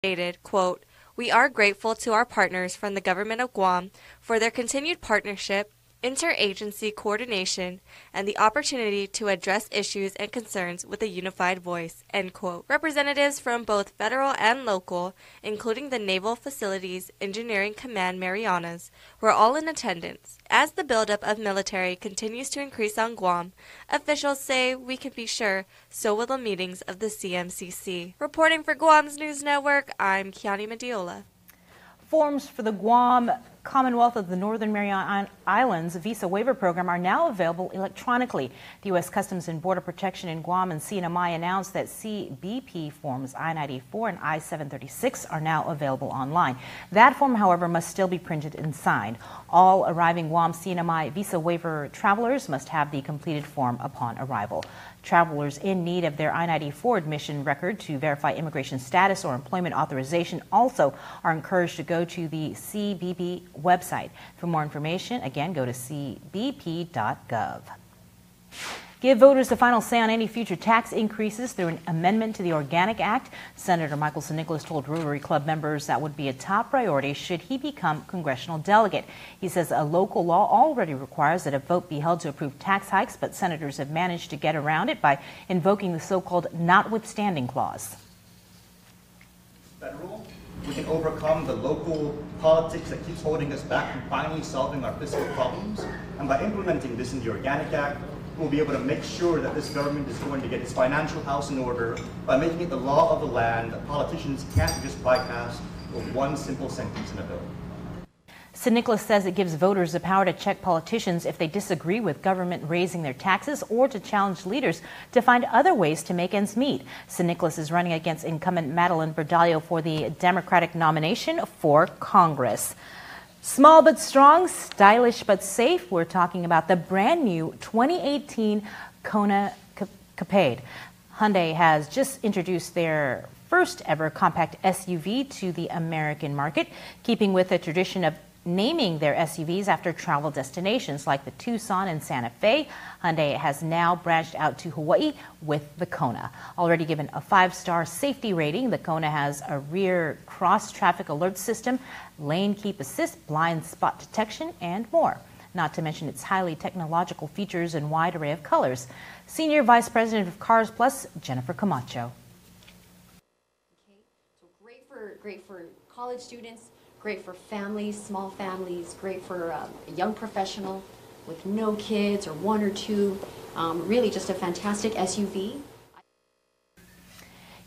stated, quote, "We are grateful to our partners from the government of Guam for their continued partnership, interagency coordination, and the opportunity to address issues and concerns with a unified voice," end quote. Representatives from both federal and local, including the Naval Facilities Engineering Command Marianas, were all in attendance. As the buildup of military continues to increase on Guam, officials say we can be sure so will the meetings of the CMCC. Reporting for Guam's News Network, I'm Kiani Mediola. Forms for the Guam Commonwealth of the Northern Mariana Islands visa waiver program are now available electronically. The U.S. Customs and Border Protection in Guam and CNMI announced that CBP forms I-94 and I-736 are now available online. That form, however, must still be printed and signed. All arriving Guam CNMI visa waiver travelers must have the completed form upon arrival. Travelers in need of their I-94 admission record to verify immigration status or employment authorization also are encouraged to go to the CBP website. For more information, again, go to cbp.gov. Give voters the final say on any future tax increases through an amendment to the Organic Act. Senator Michael St. Nicholas told Rotary Club members that would be a top priority should he become congressional delegate. He says a local law already requires that a vote be held to approve tax hikes, but senators have managed to get around it by invoking the so-called notwithstanding clause. Federal, we can overcome the local politics that keeps holding us back from finally solving our fiscal problems. And by implementing this in the Organic Act, we'll be able to make sure that this government is going to get its financial house in order by making it the law of the land that politicians can't just bypass with one simple sentence in a bill. St. Nicholas says it gives voters the power to check politicians if they disagree with government raising their taxes or to challenge leaders to find other ways to make ends meet. St. Nicholas is running against incumbent Madeline Berdalio for the Democratic nomination for Congress. Small but strong, stylish but safe. We're talking about the brand new 2018 Kona Capade. Hyundai has just introduced their first ever compact SUV to the American market, keeping with the tradition of naming their SUVs after travel destinations like the Tucson and Santa Fe. Hyundai has now branched out to Hawaii with the Kona. Already given a 5-star safety rating, the Kona has a rear cross-traffic alert system, lane keep assist, blind spot detection, and more. Not to mention its highly technological features and wide array of colors. Senior Vice President of Cars Plus, Jennifer Camacho. Okay, so great for college students, great for families, small families, great for a young professional with no kids or one or two. Really just a fantastic SUV.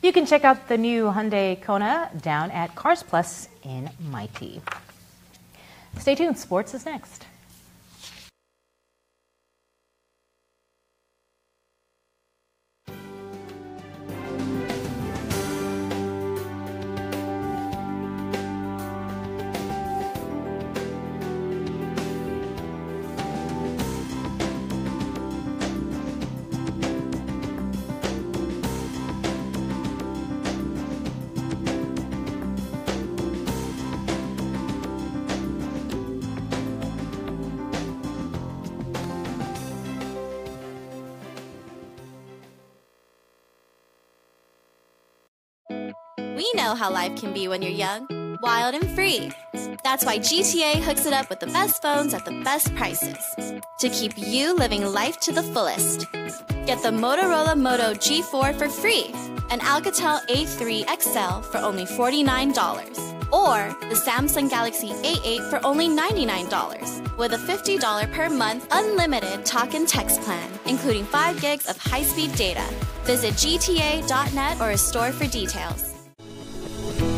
You can check out the new Hyundai Kona down at Cars Plus in Mighty. Stay tuned, sports is next. We know how life can be when you're young, wild and free. That's why GTA hooks it up with the best phones at the best prices to keep you living life to the fullest. Get the Motorola Moto G4 for free, and Alcatel A3 XL for only $49, or the Samsung Galaxy A8 for only $99, with a $50 per month unlimited talk and text plan, including 5 gigs of high-speed data. Visit gta.net or a store for details.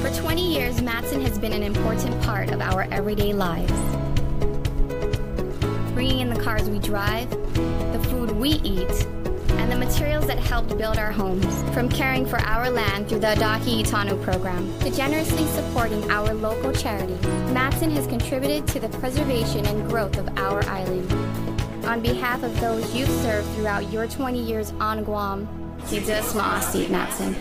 For 20 years, Matson has been an important part of our everyday lives. Bringing in the cars we drive, the food we eat, and the materials that helped build our homes. From caring for our land through the Adaki Itano program to generously supporting our local charities, Matson has contributed to the preservation and growth of our island. On behalf of those you've served throughout your 20 years on Guam, Sidza Smaasi Matson.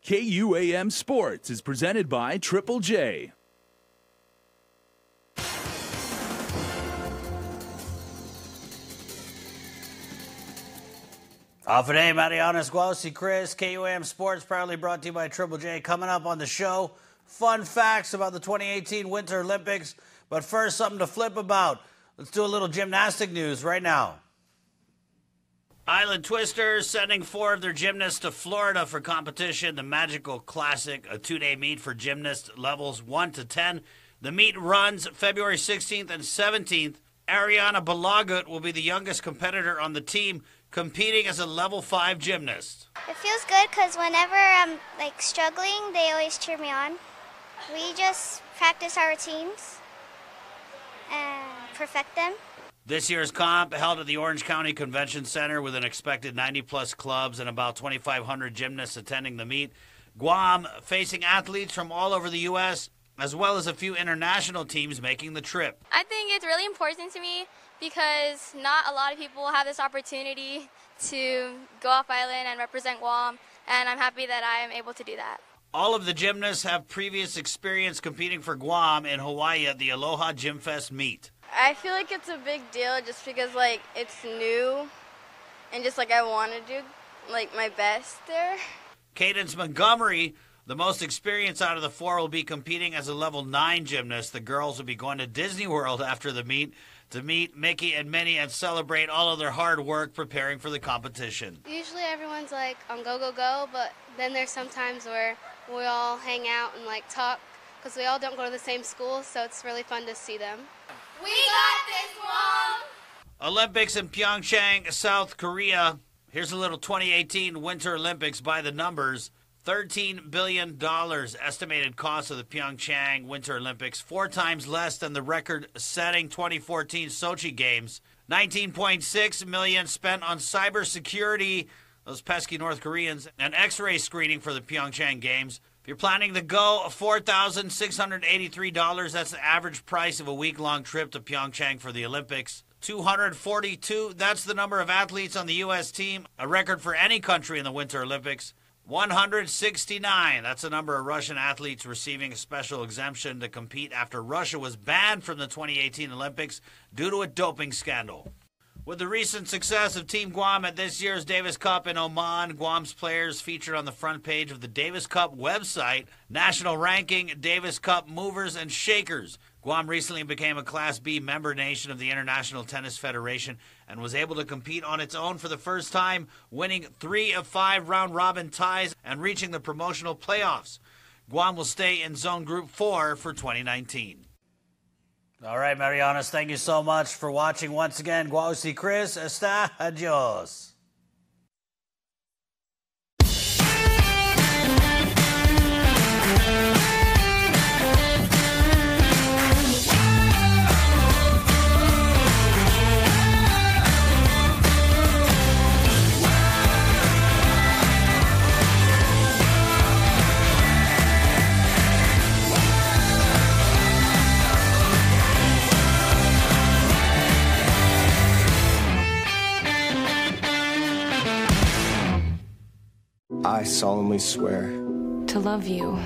KUAM Sports is presented by Triple J. Today, Marianas, Guausi, Chris, KUAM Sports, proudly brought to you by Triple J. Coming up on the show, fun facts about the 2018 Winter Olympics. But first, something to flip about. Let's do a little gymnastic news right now. Island Twisters sending 4 of their gymnasts to Florida for competition. The Magical Classic, a 2-day meet for gymnasts levels 1 to 10. The meet runs February 16th and 17th. Ariana Balagut will be the youngest competitor on the team, competing as a level 5 gymnast. It feels good because whenever I'm struggling, they always cheer me on. We just practice our routines and perfect them. This year's comp held at the Orange County Convention Center with an expected 90-plus clubs and about 2,500 gymnasts attending the meet. Guam facing athletes from all over the U.S., as well as a few international teams making the trip. I think it's really important to me because not a lot of people have this opportunity to go off island and represent Guam, and I'm happy that I am able to do that. All of the gymnasts have previous experience competing for Guam in Hawaii at the Aloha Gym Fest meet. I feel like it's a big deal just because it's new and just I want to do my best there. Cadence Montgomery, the most experienced out of the 4, will be competing as a level 9 gymnast. The girls will be going to Disney World after the meet to meet Mickey and Minnie and celebrate all of their hard work preparing for the competition. Usually everyone's on go, go, go, but then there's some times where we all hang out and talk because we all don't go to the same school, so it's really fun to see them. We got this, Mom! Olympics in Pyeongchang, South Korea. Here's a little 2018 Winter Olympics by the numbers. $13 billion estimated cost of the Pyeongchang Winter Olympics, 4 times less than the record-setting 2014 Sochi Games. $19.6 million spent on cybersecurity, those pesky North Koreans, and X-ray screening for the Pyeongchang Games. If you're planning to go, $4,683. That's the average price of a week-long trip to Pyeongchang for the Olympics. 242, that's the number of athletes on the U.S. team, a record for any country in the Winter Olympics. 169, that's the number of Russian athletes receiving a special exemption to compete after Russia was banned from the 2018 Olympics due to a doping scandal. With the recent success of Team Guam at this year's Davis Cup in Oman, Guam's players featured on the front page of the Davis Cup website, national ranking, Davis Cup movers and shakers. Guam recently became a Class B member nation of the International Tennis Federation and was able to compete on its own for the first time, winning 3 of 5 round-robin ties and reaching the promotional playoffs. Guam will stay in Zone Group 4 for 2019. All right, Marianas, thank you so much for watching once again. Guausi Chris, hasta adios. I solemnly swear to love you,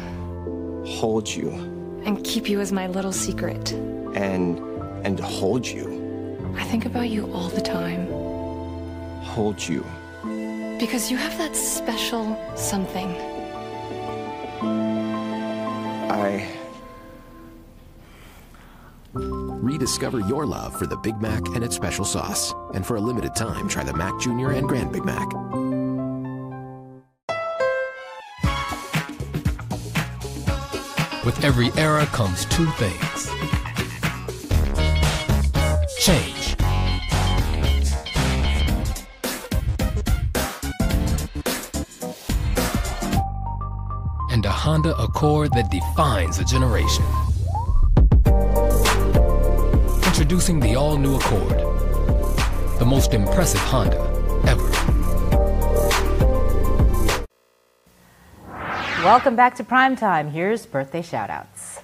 hold you, and keep you as my little secret. And to hold you. I think about you all the time. Hold you. Because you have that special something. Rediscover your love for the Big Mac and its special sauce. And for a limited time, try the Mac Jr. and Grand Big Mac. With every era comes 2 things. Change. And a Honda Accord that defines a generation. Introducing the all-new Accord, the most impressive Honda ever. Welcome back to Primetime. Here's birthday shout-outs.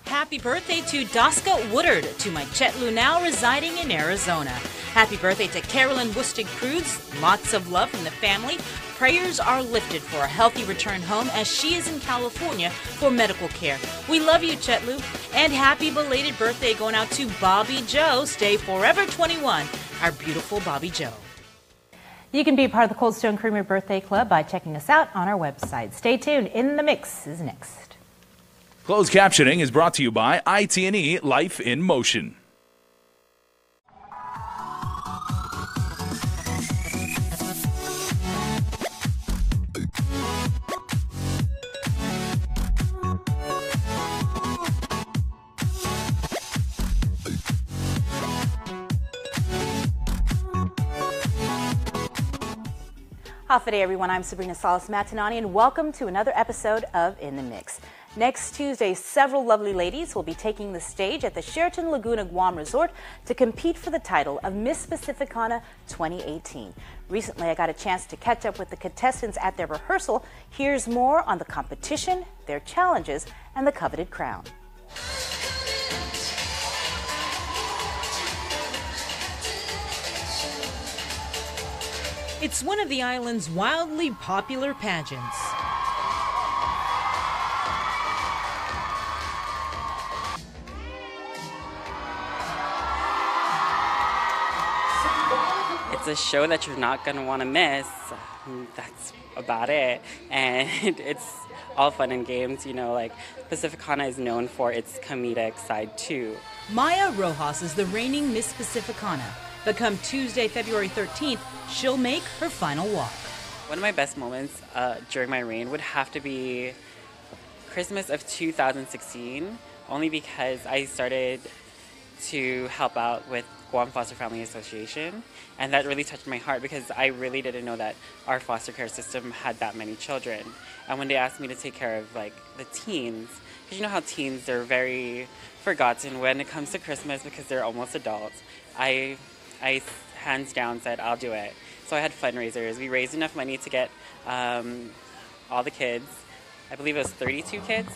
Happy birthday to Daska Woodard, to my Chetlu now residing in Arizona. Happy birthday to Carolyn Wustig Cruz. Lots of love from the family. prayers are lifted for a healthy return home as she is in California for medical care. We love you, Chetlu. And happy belated birthday going out to Bobby Joe. Stay forever 21, our beautiful Bobby Joe. You can be part of the Cold Stone Creamery Birthday Club by checking us out on our website. Stay tuned. In the Mix is next. Closed captioning is brought to you by IT&E Life in Motion. Hafa day, everyone. I'm Sabrina Salas-Matinani, and welcome to another episode of In the Mix. Next Tuesday, several lovely ladies will be taking the stage at the Sheraton Laguna Guam Resort to compete for the title of Miss Pacificana 2018. Recently, I got a chance to catch up with the contestants at their rehearsal. Here's more on the competition, their challenges, and the coveted crown. It's one of the island's wildly popular pageants. It's a show that you're not going to want to miss. That's about it. And it's all fun and games, you know, like Pacificana is known for its comedic side too. Maya Rojas is the reigning Miss Pacificana. But come Tuesday, February 13th, she'll make her final walk. One of my best moments during my reign would have to be Christmas of 2016, only because I started to help out with Guam Foster Family Association, and that really touched my heart because I really didn't know that our foster care system had that many children. And when they asked me to take care of like the teens, because you know how teens, they're very forgotten when it comes to Christmas because they're almost adults, I hands down said, I'll do it. So I had fundraisers. We raised enough money to get all the kids, I believe it was 32 kids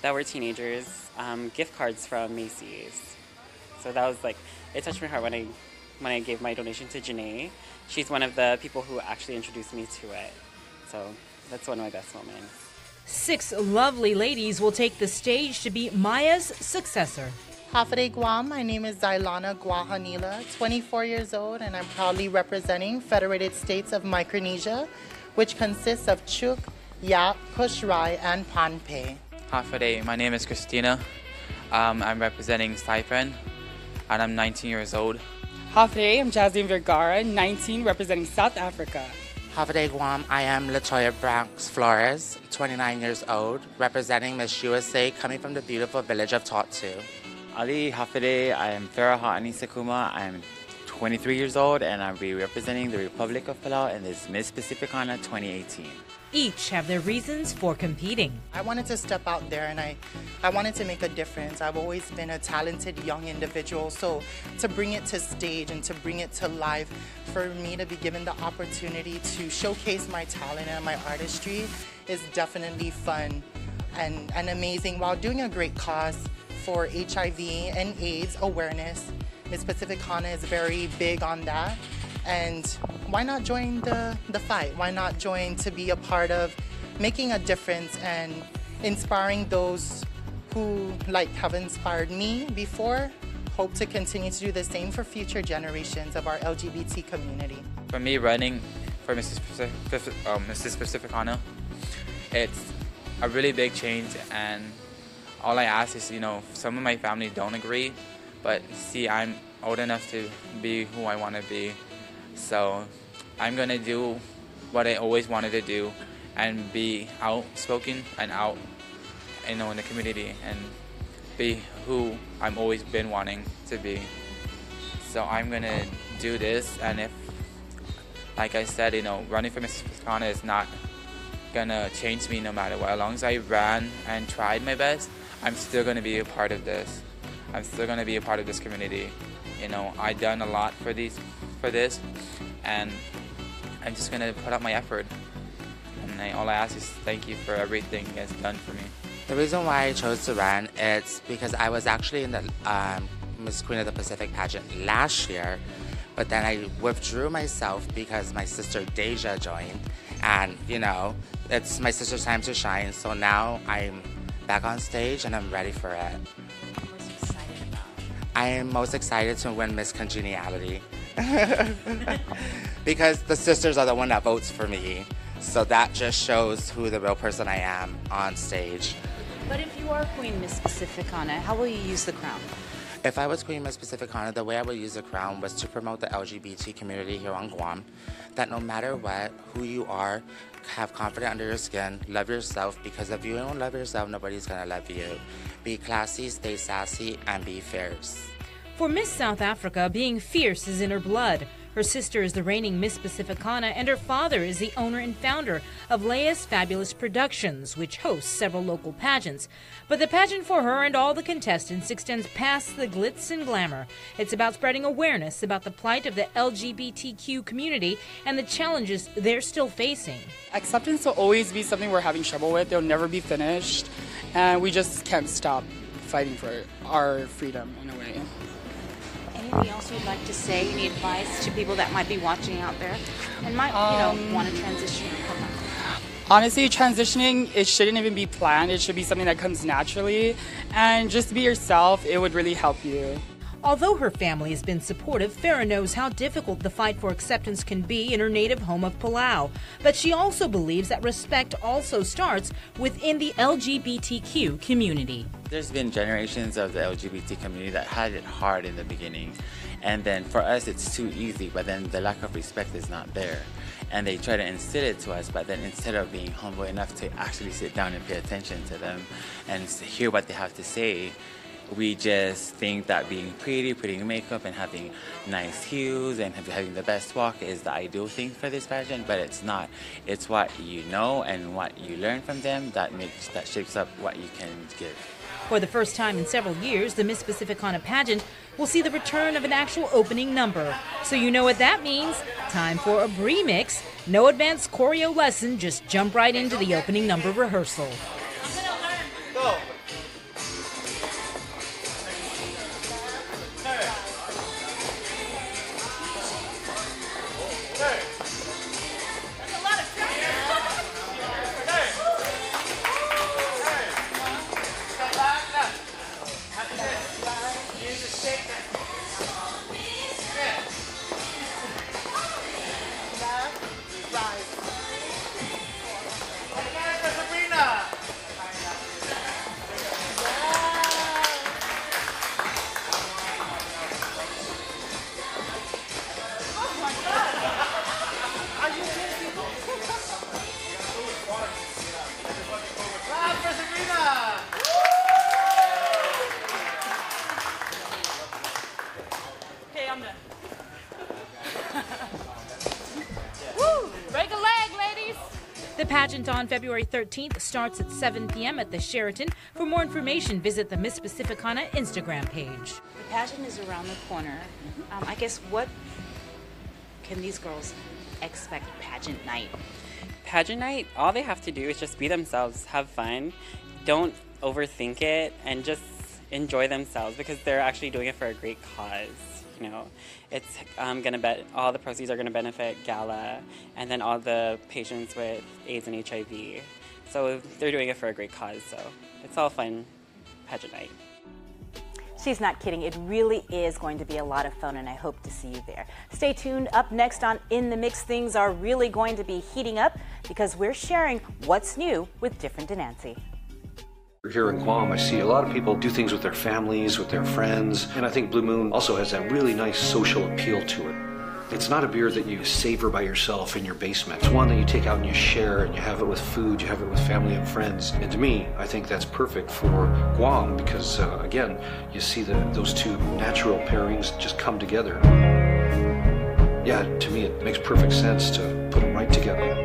that were teenagers, gift cards from Macy's. So that was like, it touched my heart when I gave my donation to Janae. She's one of the people who actually introduced me to it. So that's one of my best moments. 6 lovely ladies will take the stage to be Maya's successor. Hafa day, Guam. My name is Zailana Guahanila, 24 years old, and I'm proudly representing Federated States of Micronesia, which consists of Chuk, Yap, Pushrai, and Panpe. Hafa day. My name is Christina. I'm representing Saipan, and I'm 19 years old. Hafa day, I'm Jasmine Vergara, 19, representing South Africa. Hafa day, Guam. I am Latoya Branks Flores, 29 years old, representing Miss USA, coming from the beautiful village of Totsu. Ali Hafa day, I am Farah Ha'ani Sakuma. I'm 23 years old, and I'll be representing the Republic of Palau in this Miss Pacificana 2018. Each have their reasons for competing. I wanted to step out there and I wanted to make a difference. I've always been a talented young individual, so to bring it to stage and to bring it to life, for me to be given the opportunity to showcase my talent and my artistry is definitely fun and amazing while doing a great cause for HIV and AIDS awareness. Miss Pacificana is very big on that. And why not join the fight? Why not join to be a part of making a difference and inspiring those who have inspired me before, hope to continue to do the same for future generations of our LGBT community. For me, running for Mrs. Pacificana, it's a really big change, and all I ask is, some of my family don't agree, but see, I'm old enough to be who I want to be. So I'm going to do what I always wanted to do and be outspoken and out, in the community and be who I've always been wanting to be. So I'm going to do this, and if, like I said, running for Miss Pacificana is not going to change me no matter what. As long as I ran and tried my best, I'm still going to be a part of this. I'm still going to be a part of this community. I've done a lot for this, and I'm just going to put up my effort. And all I ask is thank you for everything you guys done for me. The reason why I chose to run is because I was actually in the Miss Queen of the Pacific pageant last year, but then I withdrew myself because my sister Deja joined, And, you know, it's my sister's time to shine. So now I'm back on stage and I'm ready for it. What are you most excited about? I am most excited to win Miss Congeniality. Because the sisters are the one that votes for me. So that just shows who the real person I am on stage. But if you are Queen Miss Pacificana, how will you use the crown? If I was Queen Miss Pacificana, the way I would use the crown was to promote the LGBT community here on Guam. That no matter what, who you are, have confidence under your skin, love yourself, because if you don't love yourself, nobody's gonna love you. Be classy, stay sassy, and be fierce. For Miss South Africa, being fierce is in her blood. Her sister is the reigning Miss Pacificana, and her father is the owner and founder of Leia's Fabulous Productions, which hosts several local pageants. But the pageant for her and all the contestants extends past the glitz and glamour. It's about spreading awareness about the plight of the LGBTQ community and the challenges they're still facing. Acceptance will always be something we're having trouble with. It'll never be finished, and we just can't stop fighting for our freedom in a way. Anything else you'd like to say? Any advice to people that might be watching out there and might, want to transition or come out? Honestly, transitioning, it shouldn't even be planned. It should be something that comes naturally. And just be yourself, it would really help you. Although her family has been supportive, Farah knows how difficult the fight for acceptance can be in her native home of Palau. But she also believes that respect also starts within the LGBTQ community. There's been generations of the LGBT community that had it hard in the beginning. And then for us, it's too easy, but then the lack of respect is not there. And they try to instill it to us, but then instead of being humble enough to actually sit down and pay attention to them and hear what they have to say, we just think that being pretty, putting makeup and having nice heels and having the best walk is the ideal thing for this pageant, but it's not. It's what you know and what you learn from them that shapes up what you can give. For the first time in several years, the Miss Pacificana pageant will see the return of an actual opening number. So you know what that means. Time for a remix. No advanced choreo lesson, just jump right into the opening number rehearsal. Go. The pageant on February 13th starts at 7 p.m. at the Sheraton. For more information, visit the Miss Pacificana Instagram page. The pageant is around the corner. I guess what can these girls expect pageant night? Pageant night, all they have to do is just be themselves, have fun, don't overthink it, and just enjoy themselves because they're actually doing it for a great cause. You know, it's all the proceeds are gonna benefit Gala and then all the patients with AIDS and HIV. So they're doing it for a great cause. So it's all fun pageant night. She's not kidding. It really is going to be a lot of fun, and I hope to see you there. Stay tuned. Up next on In the Mix, things are really going to be heating up because we're sharing what's new with Different to Nancy. Here in Guam, I see a lot of people do things with their families, with their friends, and I think Blue Moon also has that really nice social appeal to it. It's not a beer that you savor by yourself in your basement. It's one that you take out and you share, and you have it with food, you have it with family and friends. And to me, I think that's perfect for Guam because, again, you see those two natural pairings just come together. Yeah, to me, it makes perfect sense to put them right together.